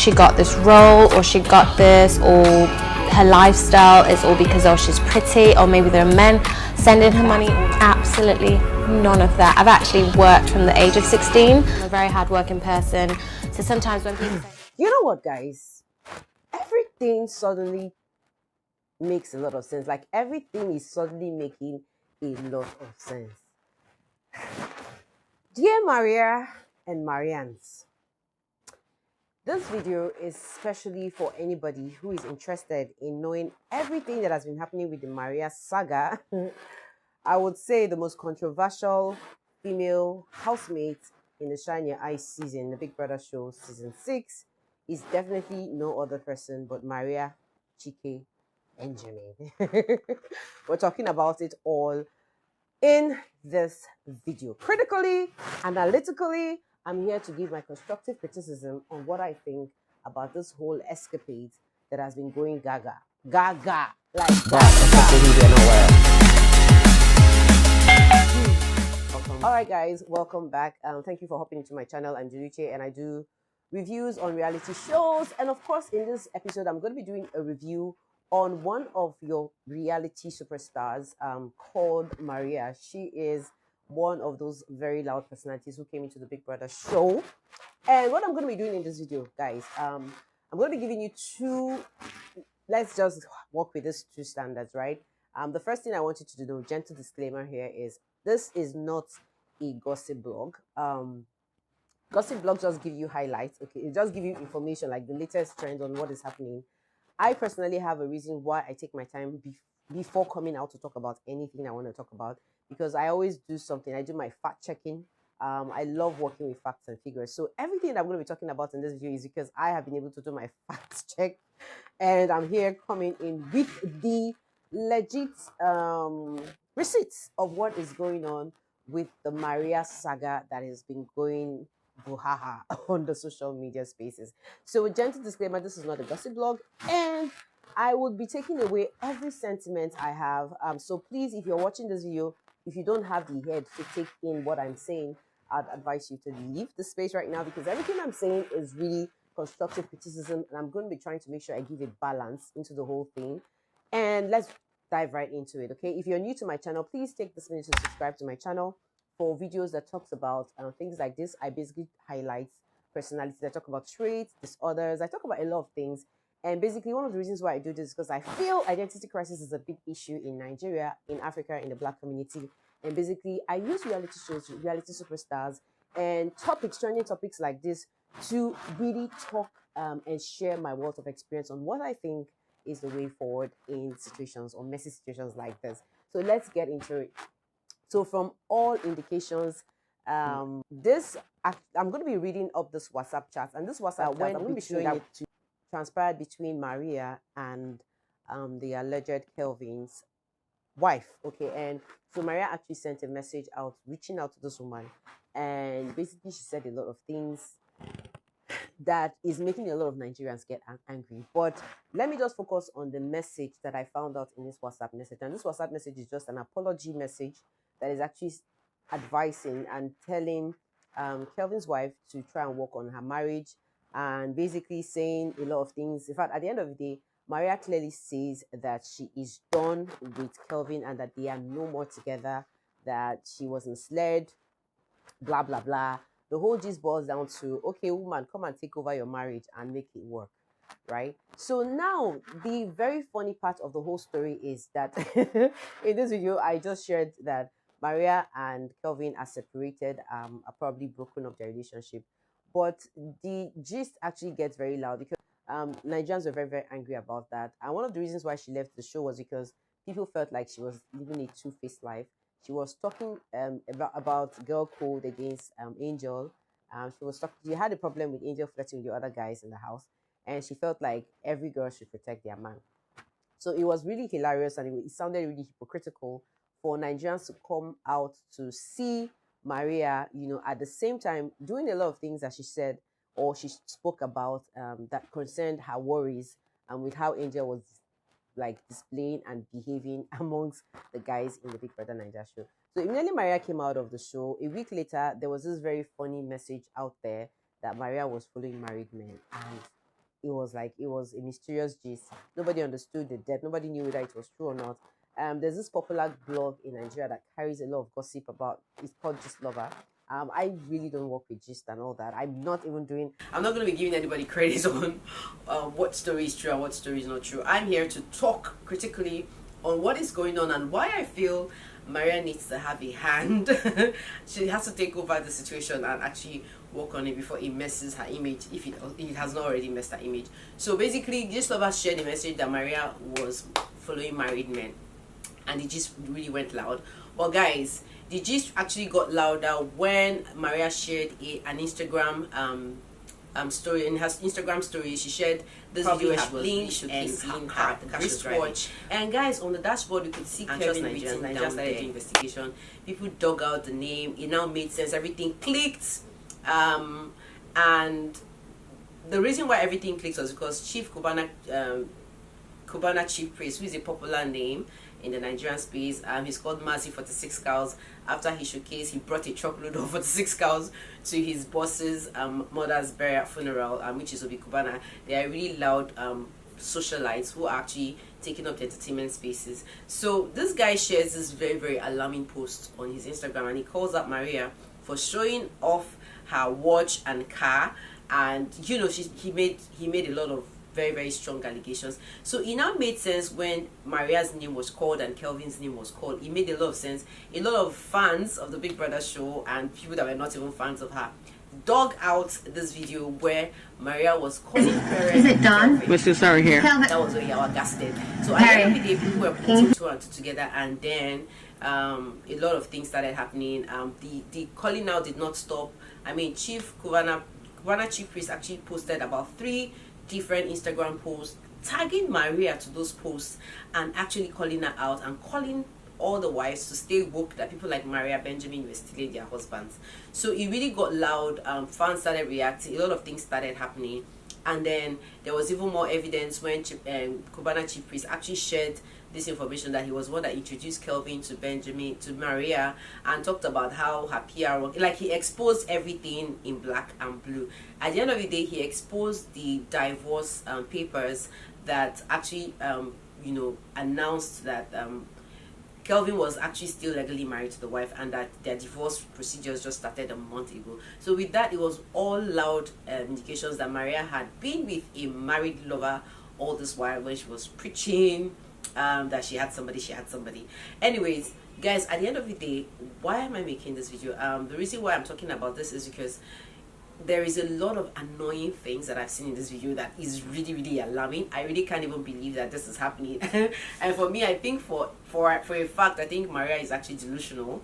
she got this role, or she got this, or her lifestyle is all because, oh, she's pretty, or maybe there are men sending her money. Absolutely none of that. I've actually worked from the age of 16. I'm a very hard-working person, so sometimes when people say, you know what, guys, everything suddenly makes a lot of sense. Like, everything is suddenly making a lot of sense. Dear Maria and Marians, this video is especially for anybody who is interested in knowing everything that has been happening with the Maria saga. I would say the most controversial female housemate in the Shineyaeye season, the Big Brother show season 6, is definitely no other person but Maria, Chike, and Jimmy. We're talking about it all in this video. Critically, analytically, I'm here to give my constructive criticism on what I think about this whole escapade that has been going gaga. Gaga! Like Alright guys, welcome back. Thank you for hopping into my channel. I'm Julie Uche and I do reviews on reality shows. And of course, in this episode, I'm going to be doing a review on one of your reality superstars called Maria. She is one of those very loud personalities who came into the Big Brother show. And what I'm going to be doing in this video, guys, I'm going to be giving you two, let's just work with these two standards, right? The first thing I want you to do, gentle disclaimer here, is this is not a gossip blog. Gossip blogs just give you highlights, okay? It just give you information, like the latest trends on what is happening. I personally have a reason why I take my time before coming out to talk about anything I want to talk about, because I always do something. I do my fact checking. I love working with facts and figures. So everything that I'm going to be talking about in this video is because I have been able to do my fact check, and I'm here coming in with the legit receipts of what is going on with the Maria saga that has been going buhaha on the social media spaces. So a gentle disclaimer, this is not a gossip blog, and I would be taking away every sentiment I have. So please, if you're watching this video, if you don't have the head to take in what I'm saying, I'd advise you to leave the space right now, because everything I'm saying is really constructive criticism, and I'm going to be trying to make sure I give it balance into the whole thing. And let's dive right into it, okay? If you're new to my channel, please take this minute to subscribe to my channel for videos that talks about things like this. I basically highlight personalities. I talk about traits, disorders. I talk about a lot of things. And basically, one of the reasons why I do this is because I feel identity crisis is a big issue in Nigeria, in Africa, in the Black community. And basically, I use reality shows, reality superstars, and trending topics like this to really talk and share my wealth of experience on what I think is the way forward in situations or messy situations like this. So let's get into it. So from all indications, I'm going to be reading up this WhatsApp chat, and this WhatsApp chat, I'm going to be showing it to transpired between Maria and the alleged Kelvin's wife. Okay, and so Maria actually sent a message out, reaching out to this woman, and basically she said a lot of things that is making a lot of Nigerians get angry. But let me just focus on the message that I found out in this WhatsApp message. And this WhatsApp message is just an apology message that is actually advising and telling Kelvin's wife to try and work on her marriage, and basically saying a lot of things. In fact, at the end of the day, Maria clearly says that she is done with Kelvin and that they are no more together, that she was misled, blah, blah, blah. The whole gist boils down to, okay, woman, come and take over your marriage and make it work, right? So now, the very funny part of the whole story is that in this video, I just shared that Maria and Kelvin are separated, are probably broken up their relationship. But the gist actually gets very loud because Nigerians were very, very angry about that. And one of the reasons why she left the show was because people felt like she was living a two-faced life. She was talking about girl code against Angel. She had a problem with Angel flirting with the other guys in the house, and she felt like every girl should protect their man. So it was really hilarious, and it sounded really hypocritical for Nigerians to come out to see Maria, you know, at the same time doing a lot of things that she said or she spoke about that concerned her worries, and with how Angel was like displaying and behaving amongst the guys in the Big Brother Naija show. So immediately Maria came out of the show, a week later, there was this very funny message out there that Maria was following married men. And it was like it was a mysterious gist. Nobody understood the depth. Nobody knew whether it was true or not. There's this popular blog in Nigeria that carries a lot of gossip about. It's called Gist Lover. I really don't work with gist and all that. I'm not even doing. I'm not going to be giving anybody credit on what story is true and what story is not true. I'm here to talk critically on what is going on and why I feel Maria needs to have a hand. She has to take over the situation and actually work on it before it messes her image, if it has not already messed her image. So basically, Gist Lover shared a message that Maria was following married men, and it just really went loud. But guys, the gist actually got louder when Maria shared an Instagram story. In her Instagram story, she shared this video where she was linked and seen her wristwatch. And guys, on the dashboard, you could see Kevin written down there. Started the investigation. People dug out the name. It now made sense. Everything clicked. And the reason why everything clicked was because Chief Cubana Chief Priest, who is a popular name in the Nigerian space, he's called Mazi 46 cows. After his showcase, he brought a truckload of 46 cows to his boss's mother's burial funeral, which is Obi Cubana. They are really loud socialites who are actually taking up the entertainment spaces. So this guy shares this very, very alarming post on his Instagram, and he calls out Maria for showing off her watch and car, and you know, he made a lot of very, very strong allegations. So it now made sense when Maria's name was called and Kelvin's name was called. It made a lot of sense. A lot of fans of the Big Brother show and people that were not even fans of her dug out this video where Maria was calling parents. Is it done? We're still sorry here. That was where Yawa gasted. So at the end of the day, people were putting two and two together, and then a lot of things started happening. The calling out did not stop. I mean, Chief Cubana Chief Priest actually posted about 3 different Instagram posts tagging Maria to those posts and actually calling her out and calling all the wives to stay woke that people like Maria Benjamin were stealing their husbands. So it really got loud. Fans started reacting. A lot of things started happening, and then there was even more evidence when Cubana Chief Priest actually shared this information that he was one that introduced Kelvin to Maria, and talked about how her PR, like he exposed everything in black and blue. At the end of the day, he exposed the divorce papers that actually announced that Kelvin was actually still legally married to the wife, and that their divorce procedures just started a month ago. So with that, it was all loud indications that Maria had been with a married lover all this while when she was preaching that she had somebody. Anyways, guys, at the end of the day, why am I making this video? The reason why I'm talking about this is because there is a lot of annoying things that I've seen in this video that is really, really alarming. I really can't even believe that this is happening. And for me, I think for a fact, I think Maria is actually delusional,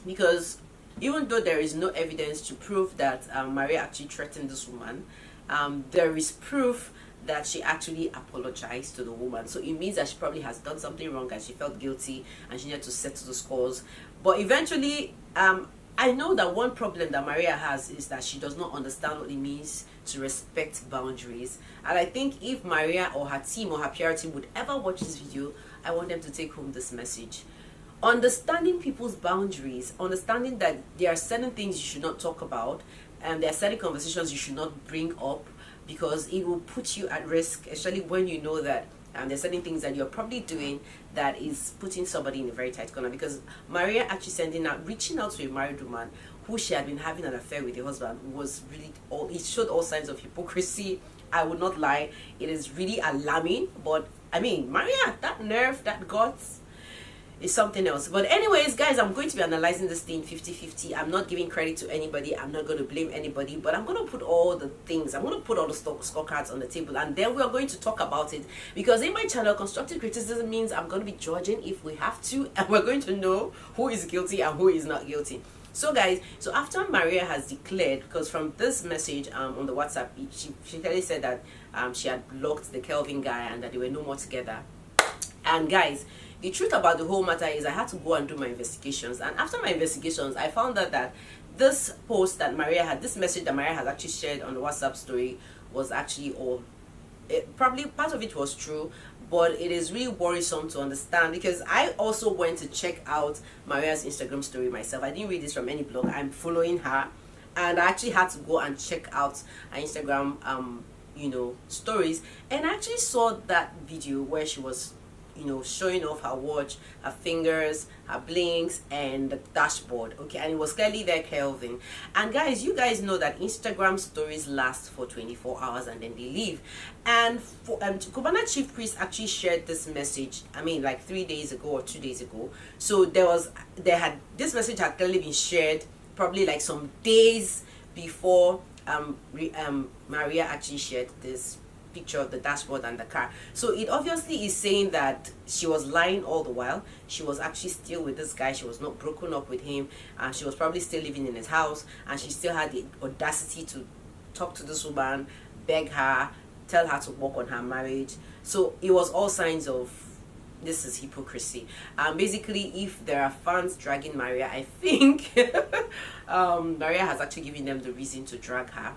because even though there is no evidence to prove that Maria actually threatened this woman, there is proof that she actually apologized to the woman. So it means that she probably has done something wrong and she felt guilty and she needed to settle the scores. But eventually, I know that one problem that Maria has is that she does not understand what it means to respect boundaries. And I think if Maria or her team or her PR team would ever watch this video, I want them to take home this message. Understanding people's boundaries, understanding that there are certain things you should not talk about, and there are certain conversations you should not bring up, because it will put you at risk, especially when you know that there's certain things that you're probably doing that is putting somebody in a very tight corner. Because Maria actually reaching out to a married woman who she had been having an affair with her husband was really, it showed all signs of hypocrisy. I would not lie, it is really alarming. But I mean, Maria, that nerve, that guts is something else. But anyways, guys, I'm going to be analyzing this thing 50-50. I'm not giving credit to anybody, I'm not going to blame anybody, but I'm going to put all the things, I'm going to put all the scorecards on the table, and then we're going to talk about it. Because in my channel, constructive criticism means I'm going to be judging if we have to, and we're going to know who is guilty and who is not guilty. So guys, so after Maria has declared, because from this message on the WhatsApp, she clearly said that she had blocked the Kelvin guy and that they were no more together. And guys, the truth about the whole matter is I had to go and do my investigations, and after my investigations I found out that this post that Maria had, this message that Maria had actually shared on the WhatsApp story was actually probably part of it was true, but it is really worrisome to understand, because I also went to check out Maria's Instagram story myself. I didn't read this from any blog, I'm following her, and I actually had to go and check out her Instagram stories, and I actually saw that video where she was showing off her watch, her fingers, her blinks, and the dashboard. Okay, and it was clearly there Kelvin. And guys, you guys know that Instagram stories last for 24 hours and then they leave. And Cubana Chief Priest actually shared this message, I mean, like 3 days ago or 2 days ago. So this message had clearly been shared probably like some days before Maria actually shared this picture of the dashboard and the car. So it obviously is saying that she was lying all the while. She was actually still with this guy. She was not broken up with him, and she was probably still living in his house, and she still had the audacity to talk to this woman, beg her, tell her to work on her marriage. So it was all signs of this is hypocrisy. Basically, if there are fans dragging Maria, I think Maria has actually given them the reason to drag her.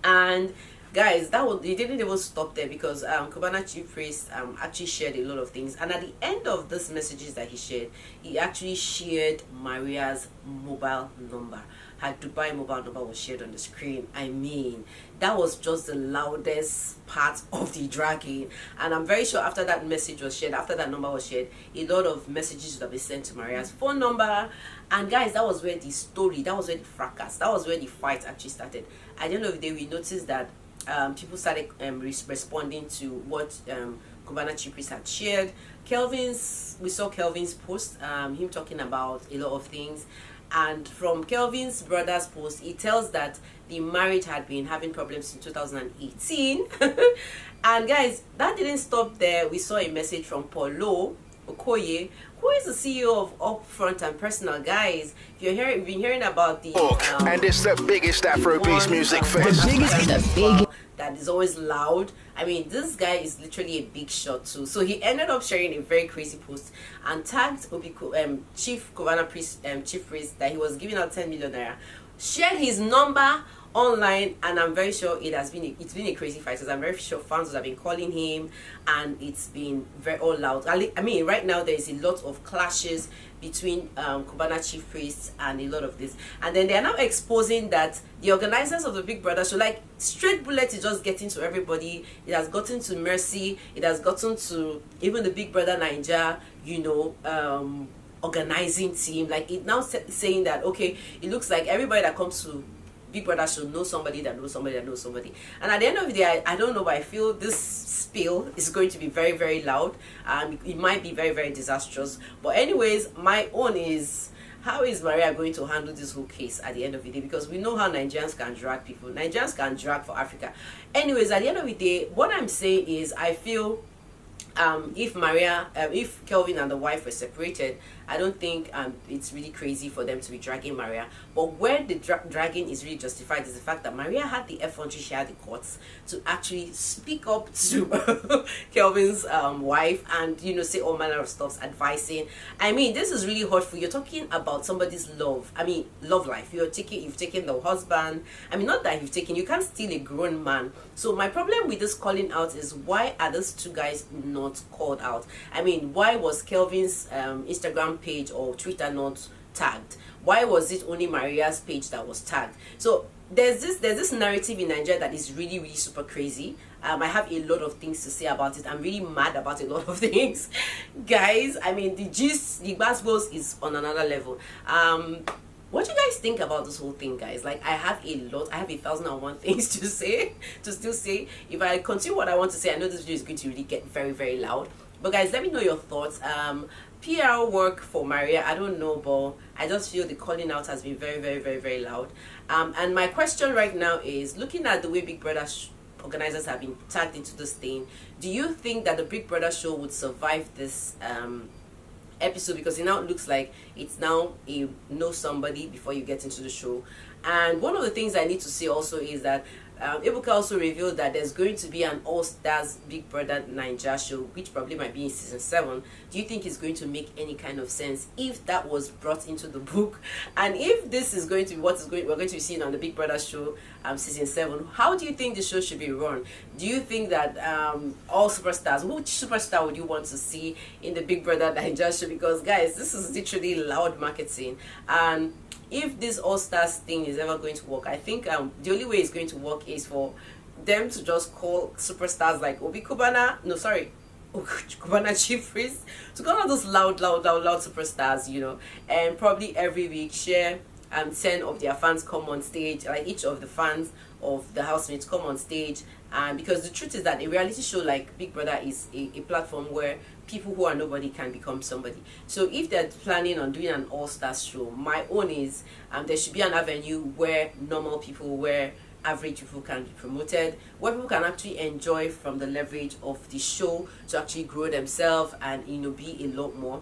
And guys, it didn't even stop there, because Cubana Chief Priest actually shared a lot of things, and at the end of this messages that he shared, he actually shared Maria's mobile number. Her Dubai mobile number was shared on the screen. I mean, that was just the loudest part of the dragging. And I'm very sure after that message was shared, after that number was shared, a lot of messages would have been sent to Maria's phone number. And guys, that was where the fracas, that was where the fight actually started. At the end of the day, we noticed that people started responding to what Cubana Chief Priest had shared. We saw Kelvin's post, him talking about a lot of things. And from Kelvin's brother's post, he tells that the marriage had been having problems in 2018. And guys, that didn't stop there. We saw a message from Paulo Okoye, who is the CEO of Upfront and Personal. Guys, if you've been hearing about the and it's the biggest Afrobeats music fest. That is always loud. I mean, this guy is literally a big shot too. So he ended up sharing a very crazy post and tagged Chief Cubana Priest, Chief Priest, that he was giving out 10 million naira. Shared his number online, and I'm very sure it's been a crazy fight, because I'm very sure fans have been calling him, and it's been very all loud. I mean, right now there is a lot of clashes between Cubana Chief Priests and a lot of this, and then they are now exposing that the organizers of the Big Brother show, like, straight bullet is just getting to everybody. It has gotten to Mercy, it has gotten to even the Big Brother Bbnaija, organizing team. Like, it now saying that, okay, it looks like everybody that comes to Big Brother should know somebody that knows somebody that knows somebody. And at the end of the day, I don't know, but I feel this spill is going to be very, very loud. It might be very, very disastrous. But anyways, my own is, how is Maria going to handle this whole case at the end of the day? Because we know how Nigerians can drag people. Nigerians can drag for Africa. Anyways, at the end of the day, what I'm saying is, I feel if Kelvin and the wife were separated, I don't think it's really crazy for them to be dragging Maria. But where the dragging is really justified is the fact that Maria had the effrontery, she had the courts to actually speak up to Kelvin's wife, and say all manner of stuff, advising. I mean, this is really hurtful. You're talking about somebody's love life. You've taken the husband. I mean, not that you can't steal a grown man. So my problem with this calling out is, why are those two guys not called out? I mean, why was Kelvin's Instagram page or Twitter not tagged? Why was it only Maria's page that was tagged? So there's this narrative in Nigeria that is really, really super crazy. I have a lot of things to say about it. I'm really mad about a lot of things, guys. I mean, the Gbasgbos is on another level. What do you guys think about this whole thing, guys? Like, I have 1,001 things to still say. If I continue what I want to say, I know this video is going to really get very, very loud. But guys, let me know your thoughts. PR work for Maria, I don't know, but I just feel the calling out has been very, very, very, very loud. And my question right now is, looking at the way Big Brother organizers have been tagged into this thing, do you think that the Big Brother show would survive this episode? Because it now looks like it's now a know somebody before you get into the show. And one of the things I need to say also is that Ebuka also revealed that there's going to be an all-stars Big Brother Bbnaija show, which probably might be in season 7. Do you think it's going to make any kind of sense if that was brought into the book? And if this is going to be we're going to be seeing on the Big Brother show season 7, how do you think the show should be run? Do you think that all superstars, which superstar would you want to see in the Big Brother Bbnaija show? Because guys, this is literally loud marketing. And if this all-stars thing is ever going to work, I think the only way it's going to work is for them to just call superstars like Obi Kubana, no sorry, Kubana Chief Priest, to call all those loud superstars, you know, and probably every week share 10 of their fans come on stage, like each of the fans of the housemates come on stage. And because the truth is that a reality show like Big Brother is a platform where people who are nobody can become somebody. So if they're planning on doing an all-stars show, my own is there should be an avenue where normal people, where average people can be promoted, where people can actually enjoy from the leverage of the show to actually grow themselves and, you know, be a lot more.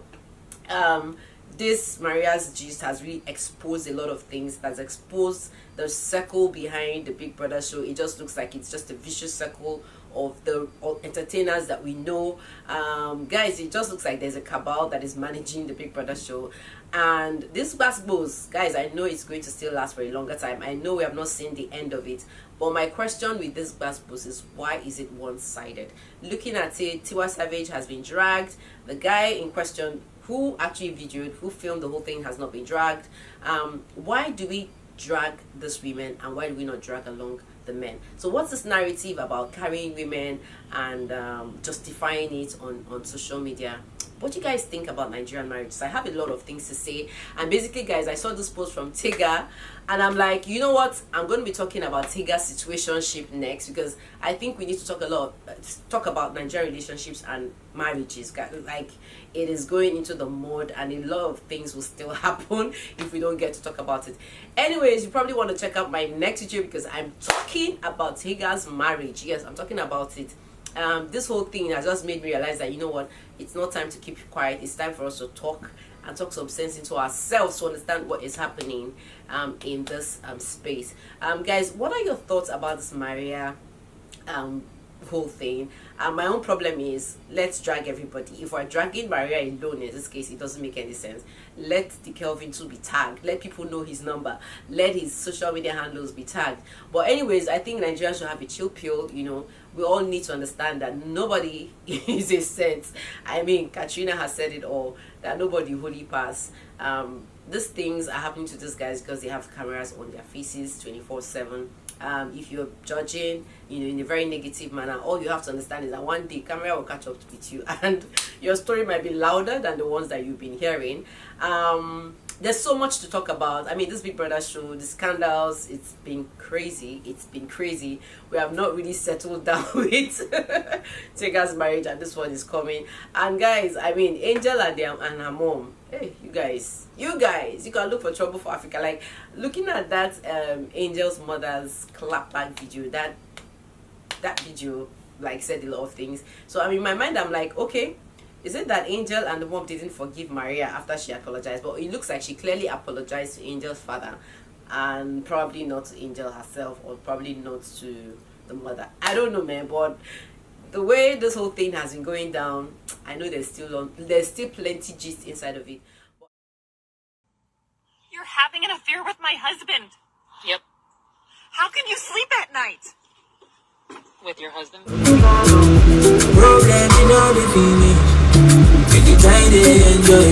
This Maria's gist has really exposed a lot of things. That's exposed the circle behind the Big Brother show. It just looks like it's just a vicious circle of the entertainers that we know. Guys, it just looks like there's a cabal that is managing the Big Brother show. And this basketballs, guys, I know it's going to still last for a longer time. I know we have not seen the end of it. But my question with this basketballs is, why is it one-sided? Looking at it, Tiwa Savage has been dragged. The guy in question who actually videoed, who filmed the whole thing, has not been dragged. Why do we drag these women, and why do we not drag along the men? So what's this narrative about carrying women and justifying it on social media? What do you guys think about Nigerian marriages? I have a lot of things to say. And basically, guys, I saw this post from Tiga, and I'm like, you know what? I'm going to be talking about Tiga's situationship next, because I think we need to talk about Nigerian relationships and marriages. Like, it is going into the mud, and a lot of things will still happen if we don't get to talk about it. Anyways, you probably want to check out my next video, because I'm talking about Tiga's marriage. Yes, I'm talking about it. This whole thing has just made me realize that, you know what, it's not time to keep quiet. It's time for us to talk and talk some sense into ourselves to understand what is happening in this space. Guys, what are your thoughts about this Maria whole thing? My own problem is, let's drag everybody. If we're dragging Maria alone in this case, it doesn't make any sense. Let the Kelvin too be tagged. Let people know his number. Let his social media handles be tagged. But anyways, I think Nigeria should have a chill pill. You know, we all need to understand that nobody is a saint. I mean, Katrina has said it all, that nobody holy pass. These things are happening to these guys because they have cameras on their faces 24/7. If you're judging, you know, in a very negative manner, all you have to understand is that one day camera will catch up with you, and your story might be louder than the ones that you've been hearing. There's so much to talk about. I mean, this Big Brother show, the scandals, it's been crazy. It's been crazy. We have not really settled down with Tiga's marriage, and this one is coming. And guys, I mean, Angel and her mom, hey, you guys, you can look for trouble for Africa. Like, looking at that Angel's mother's clapback video, that video, like, said a lot of things. So I mean, in my mind, I'm like, okay, is it that Angel and the mom didn't forgive Maria after she apologized? But it looks like she clearly apologized to Angel's father, and probably not to Angel herself, or probably not to the mother. I don't know, man, but the way this whole thing has been going down, I know there's still plenty gist inside of it. You're having an affair with my husband. Yep. How can you sleep at night? With your husband? Program in all the feelings. Take your time to enjoy.